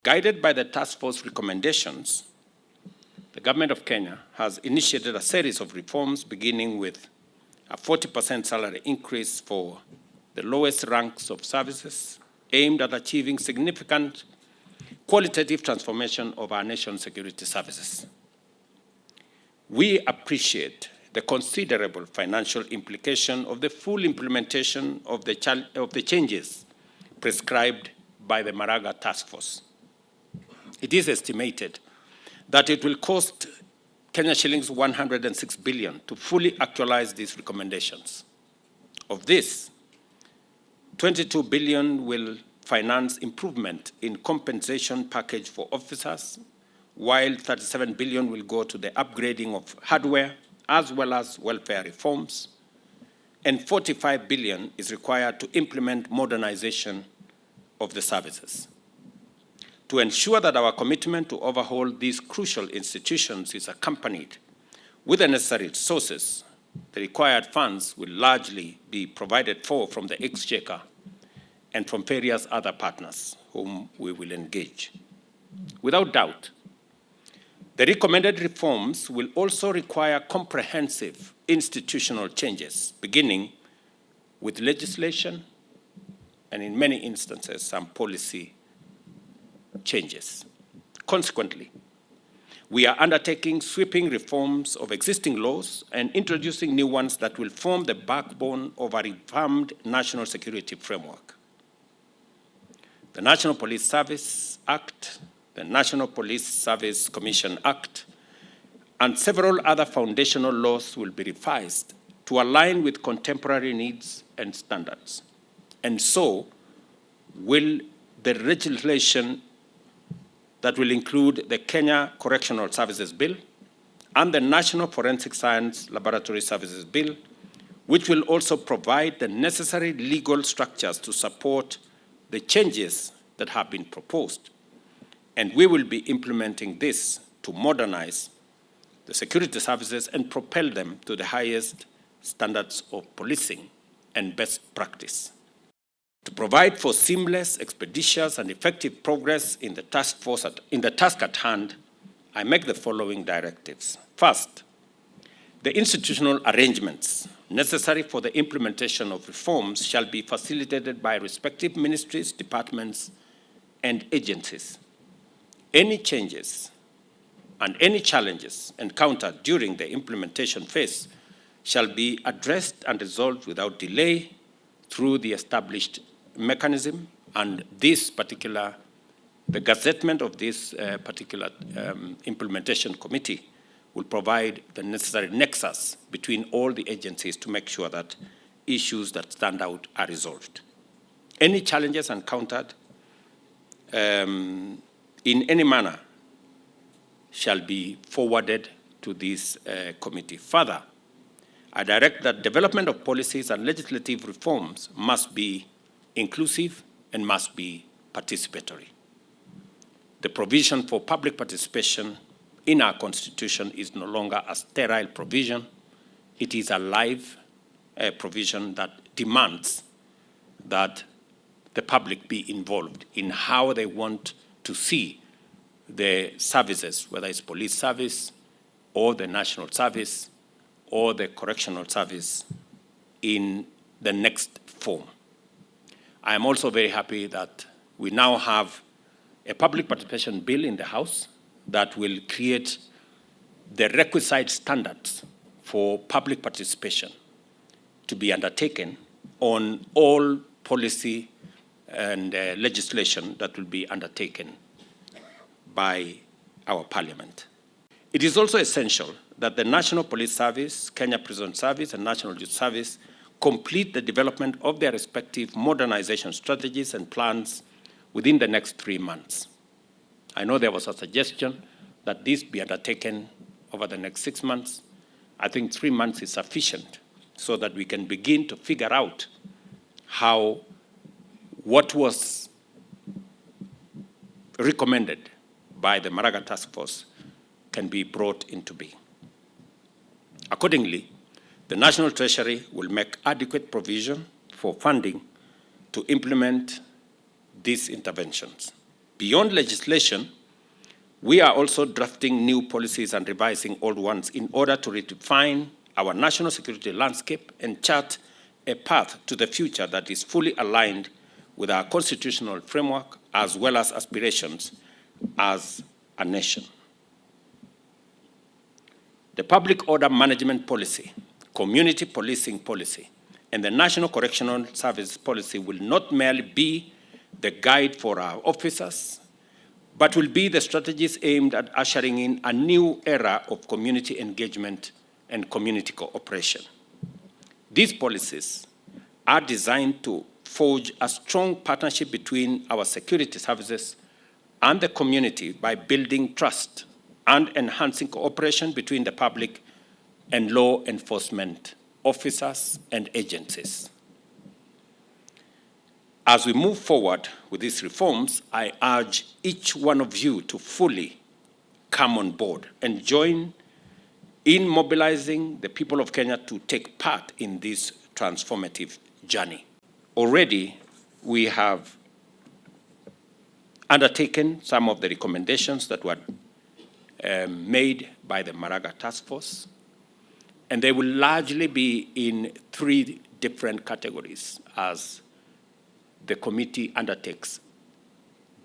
Guided by the task force recommendations, the government of Kenya has initiated a series of reforms, beginning with a 40% salary increase for the lowest ranks of services, aimed at achieving significant qualitative transformation of our nation's security services. We appreciate the considerable financial implication of the full implementation of the changes prescribed by the Maraga Task Force. It is estimated that it will cost Kenya shillings 106 billion to fully actualize these recommendations. Of this, 22 billion will finance improvement in compensation package for officers, while 37 billion will go to the upgrading of hardware as well as welfare reforms, and 45 billion is required to implement modernization of the services. To ensure that our commitment to overhaul these crucial institutions is accompanied with the necessary resources, the required funds will largely be provided for from the Exchequer and from various other partners whom we will engage. Without doubt, the recommended reforms will also require comprehensive institutional changes, beginning with legislation and, in many instances, some policy changes. Consequently, we are undertaking sweeping reforms of existing laws and introducing new ones that will form the backbone of a revamped national security framework. The National Police Service Act, the National Police Service Commission Act, and several other foundational laws will be revised to align with contemporary needs and standards. And so will the legislation that will include the Kenya Correctional Services Bill and the National Forensic Science Laboratory Services Bill, which will also provide the necessary legal structures to support the changes that have been proposed. And we will be implementing this to modernize the security services and propel them to the highest standards of policing and best practice. To provide for seamless, expeditious, and effective progress in the task at hand, I make the following directives. First, the institutional arrangements necessary for the implementation of reforms shall be facilitated by respective ministries, departments, and agencies. Any changes and any challenges encountered during the implementation phase shall be addressed and resolved without delay through the established mechanism, and the gazettement of this particular implementation committee will provide the necessary nexus between all the agencies to make sure that issues that stand out are resolved. Any challenges encountered in any manner shall be forwarded to this committee. Further, I direct that development of policies and legislative reforms must be inclusive and must be participatory. The provision for public participation in our Constitution is no longer a sterile provision. It is a live provision that demands that the public be involved in how they want to see the services, whether it's police service or the national service or the correctional service, in the next form. I am also very happy that we now have a public participation bill in the House that will create the requisite standards for public participation to be undertaken on all policy and legislation that will be undertaken by our Parliament. It is also essential that the National Police Service, Kenya Prison Service, and National Youth Service complete the development of their respective modernization strategies and plans within the next 3 months. I know there was a suggestion that this be undertaken over the next 6 months. I think 3 months is sufficient so that we can begin to figure out how what was recommended by the Maraga Task Force can be brought into being. Accordingly, the National Treasury will make adequate provision for funding to implement these interventions. Beyond legislation, we are also drafting new policies and revising old ones in order to redefine our national security landscape and chart a path to the future that is fully aligned with our constitutional framework as well as aspirations as a nation. The Public Order Management Policy, Community Policing Policy, and the National Correctional Service Policy will not merely be the guide for our officers, but will be the strategies aimed at ushering in a new era of community engagement and community cooperation. These policies are designed to forge a strong partnership between our security services and the community by building trust and enhancing cooperation between the public and law enforcement officers and agencies. As we move forward with these reforms, I urge each one of you to fully come on board and join in mobilizing the people of Kenya to take part in this transformative journey. Already, we have undertaken some of the recommendations that were made by the Maraga Task Force, and they will largely be in three different categories as the committee undertakes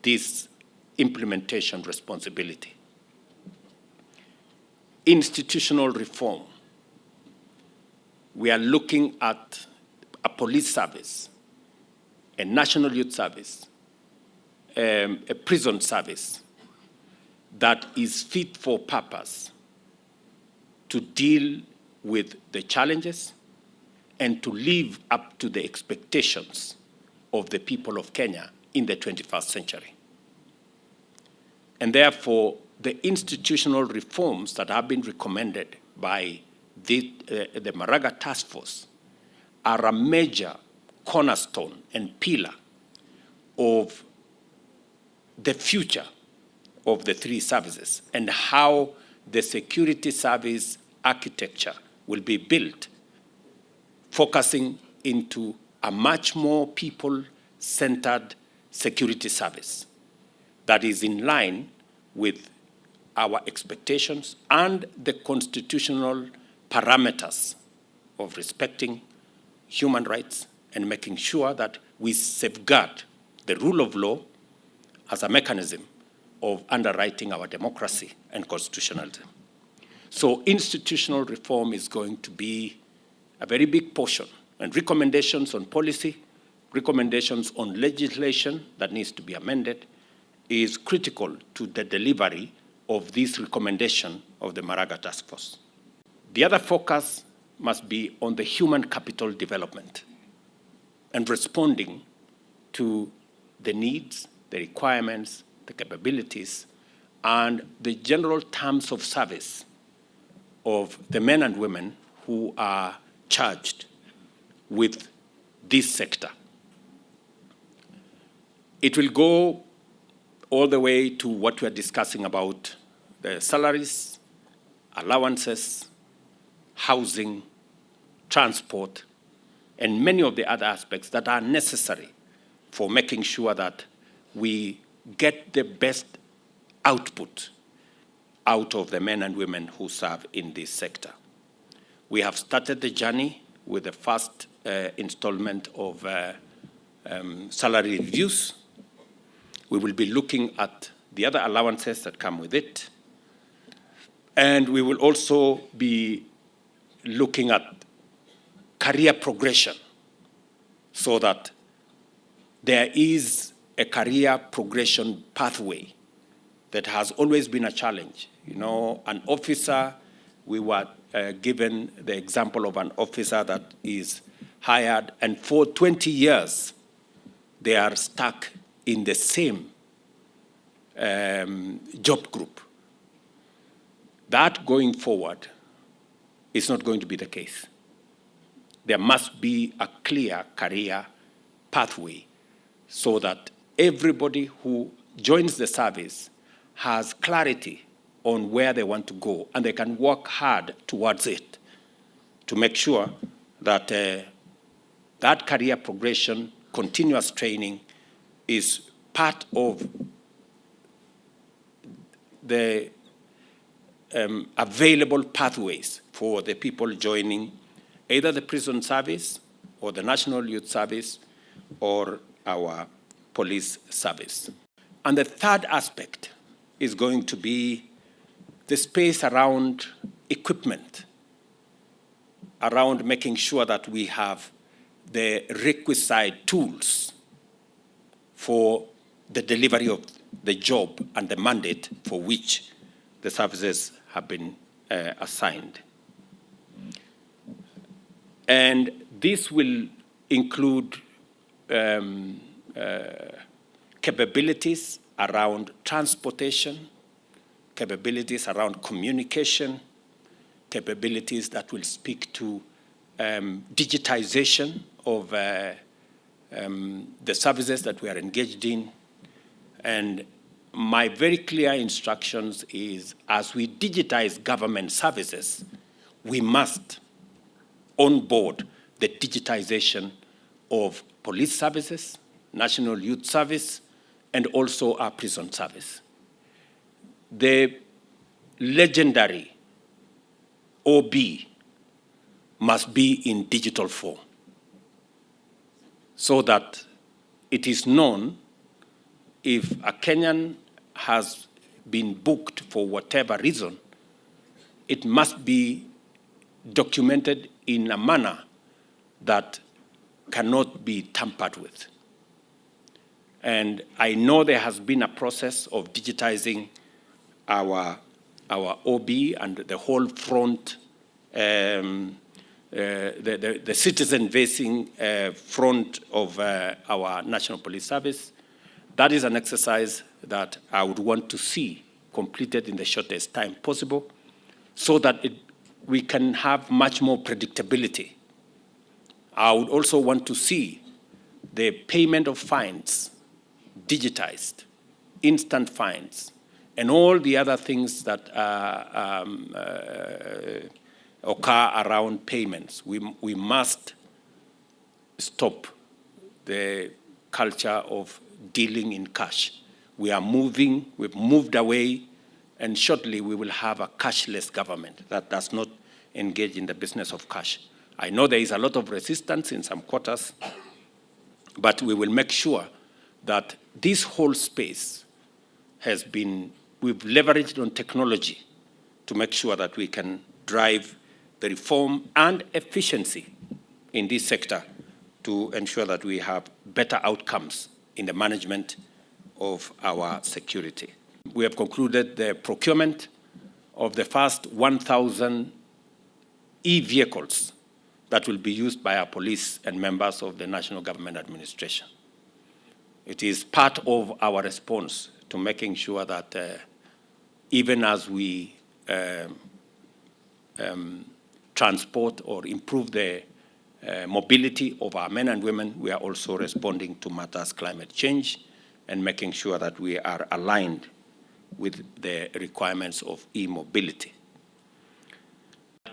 this implementation responsibility. Institutional reform. We are looking at a police service, a national youth service, a prison service that is fit for purpose to deal with the challenges and to live up to the expectations of the people of Kenya in the 21st century. And therefore, the institutional reforms that have been recommended by the Maraga Task Force are a major cornerstone and pillar of the future of the three services and how the security service architecture will be built, focusing into a much more people-centered security service that is in line with our expectations and the constitutional parameters of respecting human rights and making sure that we safeguard the rule of law as a mechanism of underwriting our democracy and constitutionalism. So institutional reform is going to be a very big portion, and recommendations on policy, recommendations on legislation that needs to be amended is critical to the delivery of this recommendation of the Maraga Task Force. The other focus must be on the human capital development and responding to the needs, the requirements, the capabilities, and the general terms of service of the men and women who are charged with this sector. It will go all the way to what we are discussing about the salaries, allowances, housing, transport, and many of the other aspects that are necessary for making sure that we get the best output out of the men and women who serve in this sector. We have started the journey with the first installment of salary reviews. We will be looking at the other allowances that come with it. And we will also be looking at career progression so that there is a career progression pathway that has always been a challenge. You know, an officer, we were given the example of an officer that is hired, and for 20 years, they are stuck in the same job group. That going forward is not going to be the case. There must be a clear career pathway so that everybody who joins the service has clarity on where they want to go, and they can work hard towards it to make sure that that career progression, continuous training, is part of the available pathways for the people joining either the prison service or the National Youth Service or our police service. And the third aspect is going to be the space around equipment, around making sure that we have the requisite tools for the delivery of the job and the mandate for which the services have been assigned. And this will include capabilities around transportation, capabilities around communication, capabilities that will speak to digitization of the services that we are engaged in. And my very clear instructions is, as we digitize government services, we must onboard the digitization of police services, National Youth Service, and also our prison service. The legendary OB must be in digital form so that it is known if a Kenyan has been booked for whatever reason, it must be documented in a manner that cannot be tampered with. And I know there has been a process of digitizing our OB and the whole front, the citizen-facing front of our National Police Service. That is an exercise that I would want to see completed in the shortest time possible so that we can have much more predictability. I would also want to see the payment of fines digitized, instant fines, and all the other things that occur around payments. We must stop the culture of dealing in cash. We've moved away, and shortly we will have a cashless government that does not engage in the business of cash. I know there is a lot of resistance in some quarters, but we will make sure that this whole space we've leveraged on technology to make sure that we can drive the reform and efficiency in this sector to ensure that we have better outcomes in the management of our security. We have concluded the procurement of the first 1,000 e-vehicles that will be used by our police and members of the National Government Administration. It is part of our response to making sure that even as we transport or improve the mobility of our men and women, we are also responding to matters climate change and making sure that we are aligned with the requirements of e-mobility.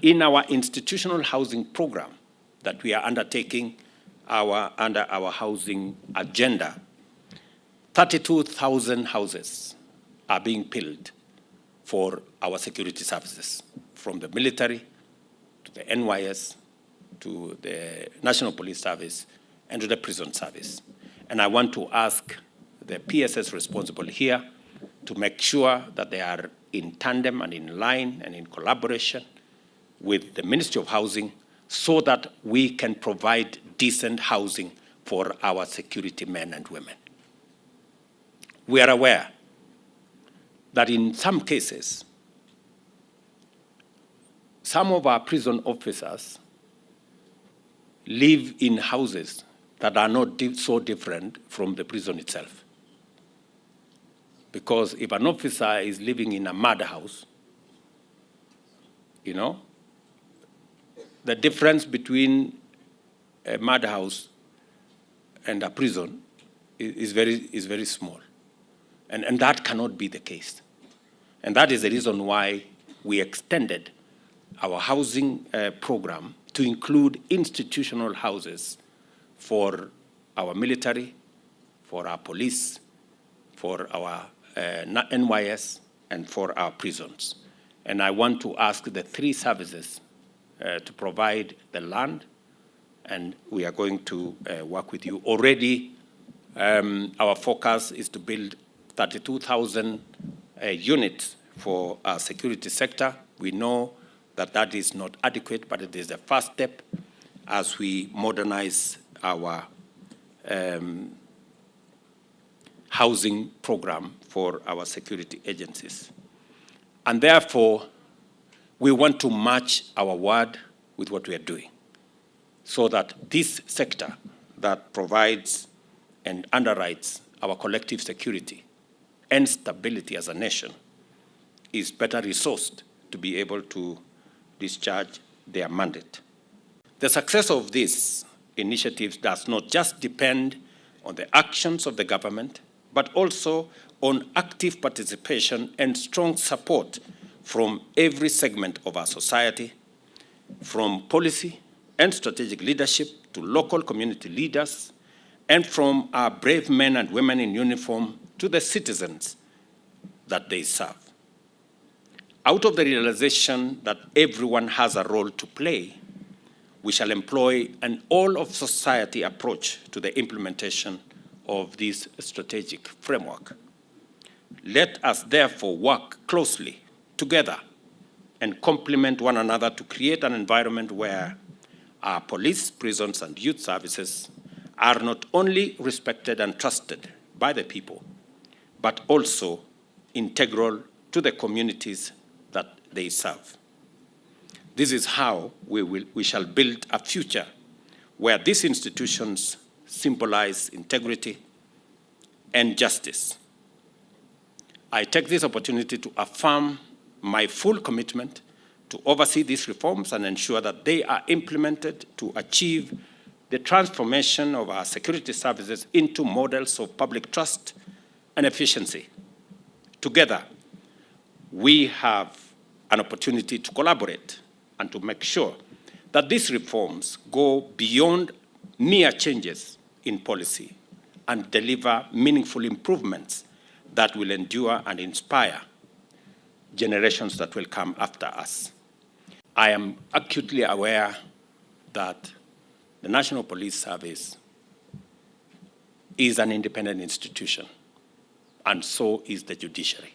In our institutional housing program that we are undertaking under our housing agenda, 32,000 houses are being built for our security services, from the military to the NYS to the National Police Service and to the prison service. And I want to ask the PSS responsible here to make sure that they are in tandem and in line and in collaboration with the Ministry of Housing so that we can provide decent housing for our security men and women. We are aware that in some cases, some of our prison officers live in houses that are not so different from the prison itself. Because if an officer is living in a mud house, the difference between a mud house and a prison is very small. And that cannot be the case. And that is the reason why we extended our housing program to include institutional houses for our military, for our police, for our NYS, and for our prisons. And I want to ask the three services to provide the land, and we are going to work with you. Already, our focus is to build 32,000 units for our security sector. We know that that is not adequate, but it is the first step as we modernize our housing program for our security agencies. And therefore, we want to match our word with what we are doing so that this sector that provides and underwrites our collective security and stability as a nation is better resourced to be able to discharge their mandate. The success of these initiatives does not just depend on the actions of the government, but also on active participation and strong support from every segment of our society, from policy and strategic leadership to local community leaders, and from our brave men and women in uniform to the citizens that they serve. Out of the realization that everyone has a role to play, we shall employ an all-of-society approach to the implementation of this strategic framework. Let us therefore work closely together and complement one another to create an environment where our police, prisons, and youth services are not only respected and trusted by the people, but also integral to the communities that they serve. This is how we shall build a future where these institutions symbolize integrity and justice. I take this opportunity to affirm my full commitment to oversee these reforms and ensure that they are implemented to achieve the transformation of our security services into models of public trust and efficiency. Together, we have an opportunity to collaborate and to make sure that these reforms go beyond mere changes in policy and deliver meaningful improvements that will endure and inspire generations that will come after us. I am acutely aware that the National Police Service is an independent institution, and so is the judiciary.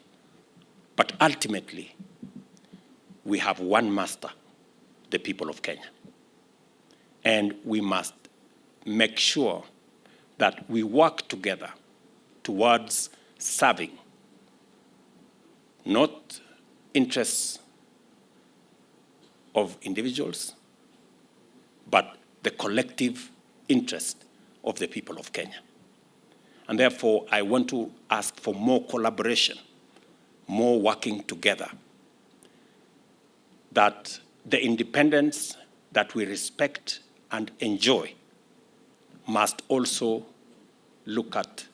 But ultimately, we have one master, the people of Kenya. And we must make sure that we work together towards serving, not interests of individuals, but the collective interest of the people of Kenya. And therefore, I want to ask for more collaboration, more working together, that the independence that we respect and enjoy must also look at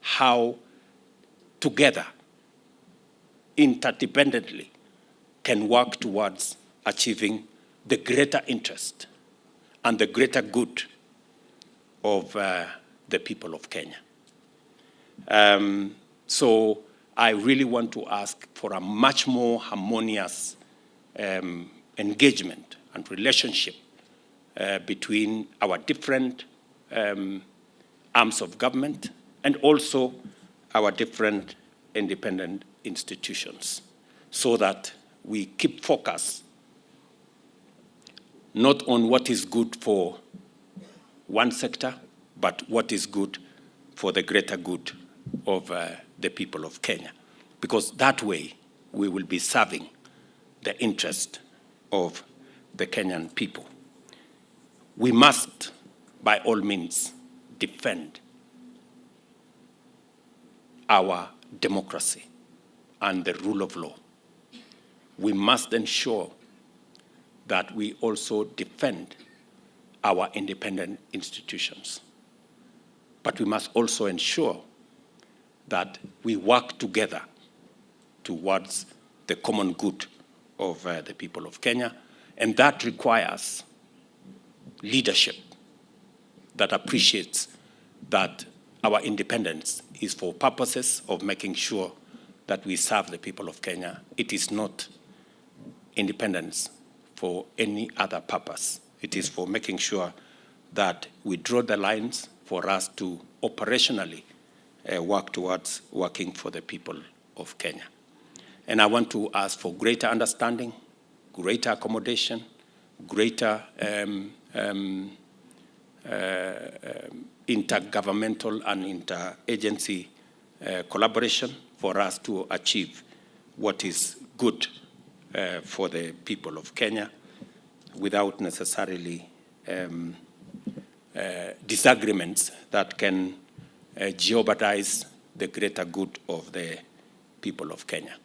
how together, interdependently, can work towards achieving the greater interest and the greater good of the people of Kenya. So I really want to ask for a much more harmonious engagement and relationship between our different arms of government and also our different independent institutions, so that we keep focus not on what is good for one sector, but what is good for the greater good of the people of Kenya. Because that way, we will be serving the interest of the Kenyan people. We must, by all means, defend our democracy and the rule of law. We must ensure that we also defend our independent institutions. But we must also ensure that we work together towards the common good of the people of Kenya, and that requires leadership that appreciates that our independence is for purposes of making sure that we serve the people of Kenya. It is not independence for any other purpose. It is for making sure that we draw the lines for us to operationally work towards working for the people of Kenya. And I want to ask for greater understanding, greater accommodation, greater intergovernmental and interagency collaboration for us to achieve what is good for the people of Kenya without necessarily disagreements that can jeopardize the greater good of the people of Kenya.